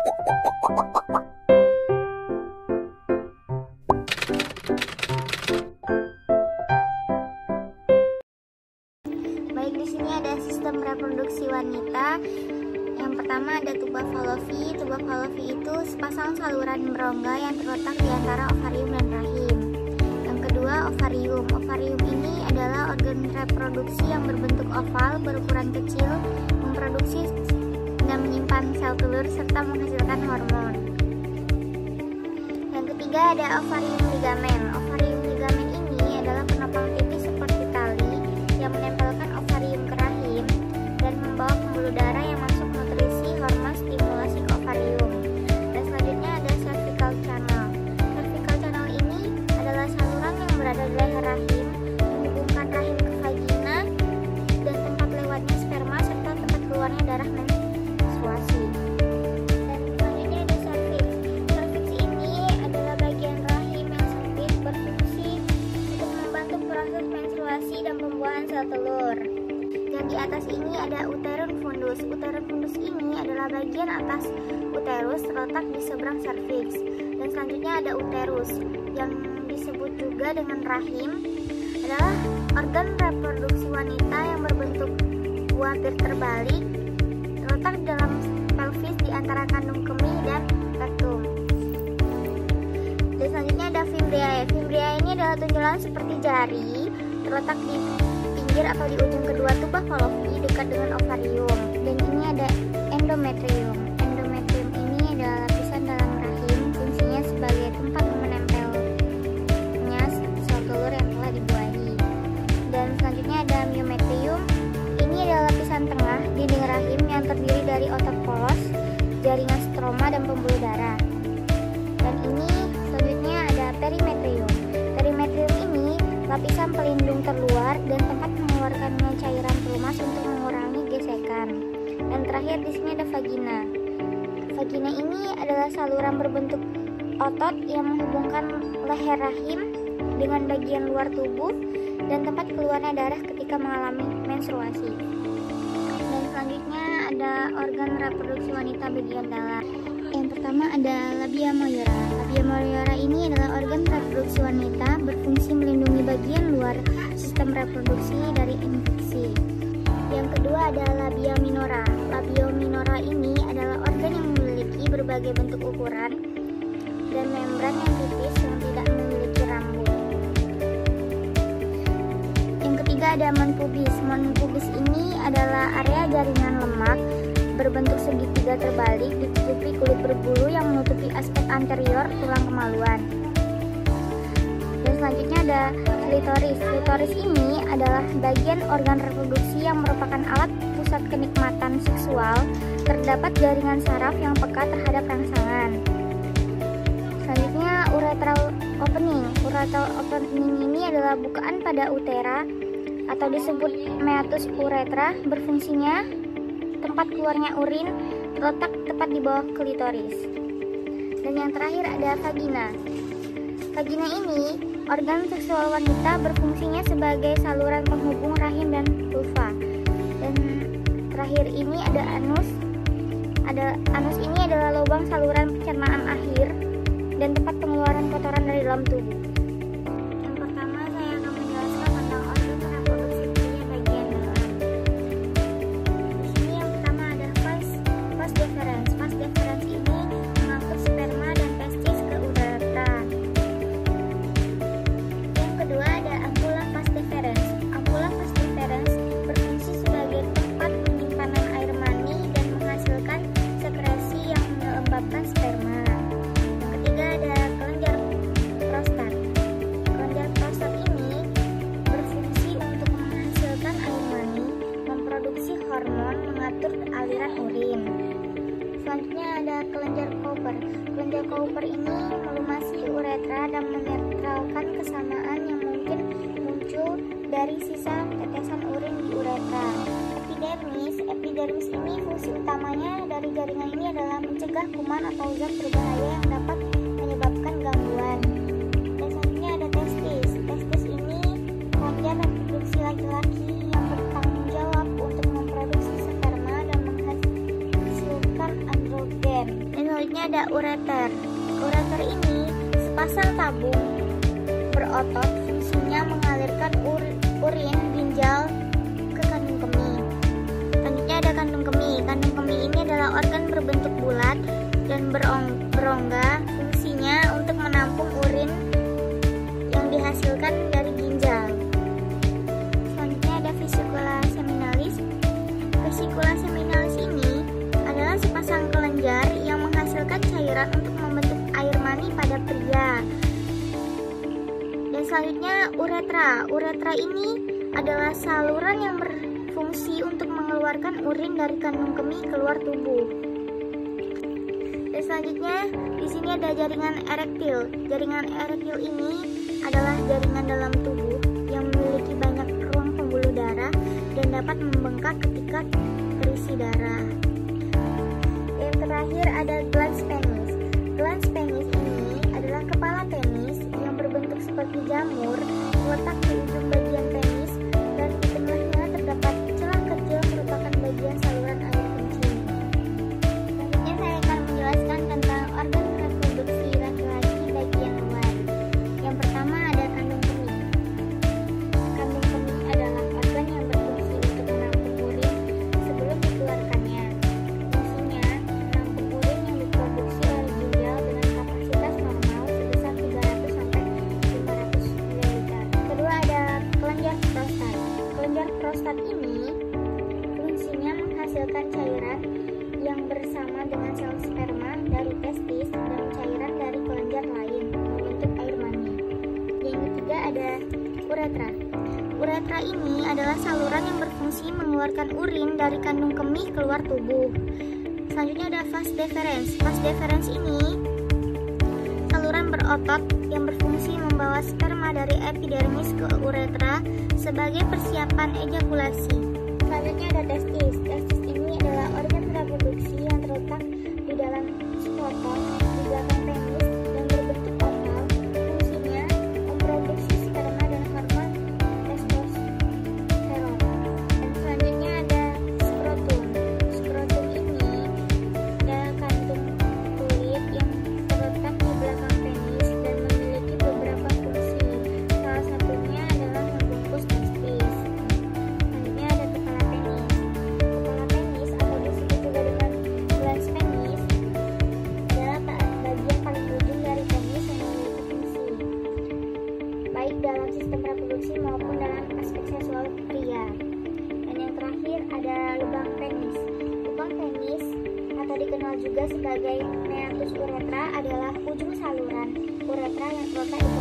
Baik, di sini ada sistem reproduksi wanita. Yang pertama ada tuba falopi. Tuba falopi itu sepasang saluran berongga yang terletak di antara ovarium dan rahim. Yang kedua, ovarium. Ovarium ini adalah organ reproduksi yang berbentuk oval, berukuran kecil, memproduksi dan menyimpan sel telur serta menghasilkan hormon. Yang ketiga ada ovarium ligamen. Ovarium ligamen ini adalah penopang tipis seperti tali yang menempelkan ovarium ke rahim dan membawa pembuluh darah yang masuk nutrisi hormon stimulasi ke ovarium. Dan selanjutnya ada cervical channel. Cervical channel ini adalah saluran yang berada di leher rahim, menghubungkan rahim ke vagina dan tempat lewatnya sperma serta tempat keluarnya darah menstruasi. Dan selanjutnya ada cervix. Cervix ini adalah bagian rahim yang sempit, berfungsi untuk membantu proses menstruasi dan pembuahan sel telur. Dan di atas ini ada uterus fundus. Uterus fundus ini adalah bagian atas uterus terletak di seberang serviks. Dan selanjutnya ada uterus yang disebut juga dengan rahim, adalah organ reproduksi wanita yang berbentuk buatir terbalik terletak di dalam pelvis di antara kandung kemih dan rektum. Dan selanjutnya ada fimbriae. Fimbriae ini adalah tunjulan seperti jari terletak di pinggir atau di ujung kedua tuba falopi dekat dengan ovarium. Dan ini ada endometrium. Endometrium ini adalah lapisan dalam rahim, fungsinya sebagai tempat menempelnya sel telur yang telah dibuahi. Dan selanjutnya ada myometrium. Ini adalah lapisan tengah dinding rahim yang terdiri dari otot polos, jaringan stroma dan pembuluh darah. Dan ini selanjutnya ada perimetrium. Perimetrium ini lapisan pelindung terluar dan tempat mengeluarkannya cairan pelumas untuk mengurangi gesekan. Dan terakhir di sini ada vagina. Vagina ini adalah saluran berbentuk otot yang menghubungkan leher rahim dengan bagian luar tubuh dan tempat keluarnya darah ketika mengalami menstruasi. Dan selanjutnya ada organ reproduksi wanita bagian dalam. Yang pertama ada labia majora. Labia majora ini adalah organ reproduksi wanita, berfungsi melindungi bagian luar sistem reproduksi dari infeksi. Yang kedua ada labia minora. Labia minora ini adalah organ yang memiliki berbagai bentuk ukuran dan membran yang tipis yang tidak memiliki rambut. Yang ketiga ada mon pubis. Mon pubis ini adalah area jaringan lemak berbentuk segitiga terbalik ditutupi kulit berbulu yang menutupi aspek anterior tulang kemaluan. Dan selanjutnya ada klitoris. Klitoris ini adalah bagian organ reproduksi yang merupakan alat pusat kenikmatan seksual. Terdapat jaringan saraf yang peka terhadap rangsangan. Selanjutnya urethral opening. Urethral opening ini adalah bukaan pada utera atau disebut meatus uretra, berfungsinya tempat keluarnya urin, terletak tepat di bawah klitoris. Dan yang terakhir ada vagina. Vagina ini organ seksual wanita, berfungsinya sebagai saluran penghubung rahim dan vulva. Dan terakhir ini ada anus. Anus ini adalah lubang saluran pencernaan akhir dan tempat pengeluaran kotoran dari dalam tubuh. Yang pertama saya akan menjelaskan tentang organ reproduksi pria bagian dalam. Di sini yang pertama ada vas deferens. Vas deferens ini mengangkut sperma dan testis ke uretra. Yang kedua ada ampulla vas deferens. Ampulla vas deferens berfungsi sebagai tempat penyimpanan air mani dan menghasilkan sekresi yang melembabkan sperma. Yang ketiga ada kelenjar prostat. Kelenjar prostat ini berfungsi untuk menghasilkan air mani, memproduksi hormon, mengatur aliran urin. Selanjutnya ada kelenjar Cowper. Kelenjar Cowper ini melumasi uretra dan menetralkan kesamaan yang mungkin muncul dari sisa tetesan urin di uretra. Epidermis. Epidermis ini fungsi utamanya dari jaringan ini adalah mencegah kuman atau zat berbahaya yang dapat menyebabkan gangguan. Dan selanjutnya ada testis. Testis ini kelenjar reproduksi laki-laki yang bertanggung jawab untuk memproduksi sperma dan menghasilkan androgen. Dan Selanjutnya ada ureter. Ureter ini sepasang tabung berotot, fungsinya mengalirkan urin ginjal ke kandung kemih. Selanjutnya ada kandung kemih. Kandung kemih ini adalah organ berbentuk bulat dan berongga, fungsinya untuk menampung urin yang dihasilkan dari ginjal. Selanjutnya ada vesicula seminalis. Vesicula seminalis ini adalah sepasang kelenjar yang menghasilkan cairan untuk membentuk air mani pada pria. Dan selanjutnya uretra. Uretra ini adalah saluran yang berfungsi untuk mengeluarkan urin dari kandung kemih keluar tubuh. Dan selanjutnya di sini ada jaringan erektil. Jaringan erektil ini adalah jaringan dalam tubuh yang memiliki banyak ruang pembuluh darah dan dapat membengkak ketika terisi darah. Yang terakhir ada glans penis. Glans penis ini adalah kepala penis yang berbentuk seperti jamur, terletak di ujung bagian penis dan di tengahnya terdapat celah kecil merupakan bagian saluran air kencing. Selanjutnya saya akan menjelaskan tentang organ reproduksi laki-laki bagian luar. Yang pertama ada kandung kemih. Kandung kemih adalah organ yang berfungsi untuk menampung urin sebelum dikeluarkannya. Fungsinya menampung urin yang diproduksi oleh ginjal dengan kapasitas normal sebesar 300 sampai 500 ml. Kedua ada kelenjar prostat. Kelenjar prostat ini fungsinya menghasilkan cairan yang bersama dengan sel sperma dari testis dan cairan dari kelenjar lain membentuk air mani. Yang ketiga ada uretra. Uretra ini adalah saluran yang berfungsi mengeluarkan urin dari kandung kemih keluar tubuh. Selanjutnya ada vas deferens. Vas deferens ini saluran berotot yang berfungsi membawa sperma dari epidermis ke uretra sebagai persiapan ejakulasi. Selanjutnya ada testis. Testis ini adalah organ reproduksi yang terletak di dalam skrotum di belakang penis dan berbentuk oval. Fungsinya memproduksi sperma dan hormon testosteron. Dan selanjutnya ada skrotum. Skrotum ini adalah kantung kulit yang terletak di belakang penis dan memiliki beberapa fungsi. Salah satunya adalah membungkus testis. Selanjutnya ada kepala penis. Kepala penis atau disebut juga dengan glans penis adalah bagian paling ujung dari penis yang memiliki fungsi baik dalam sistem reproduksi maupun dalam aspek seksual pria. Dan yang terakhir ada lubang penis. Lubang penis atau dikenal juga sebagai meatus uretra adalah ujung saluran uretra yang terletak di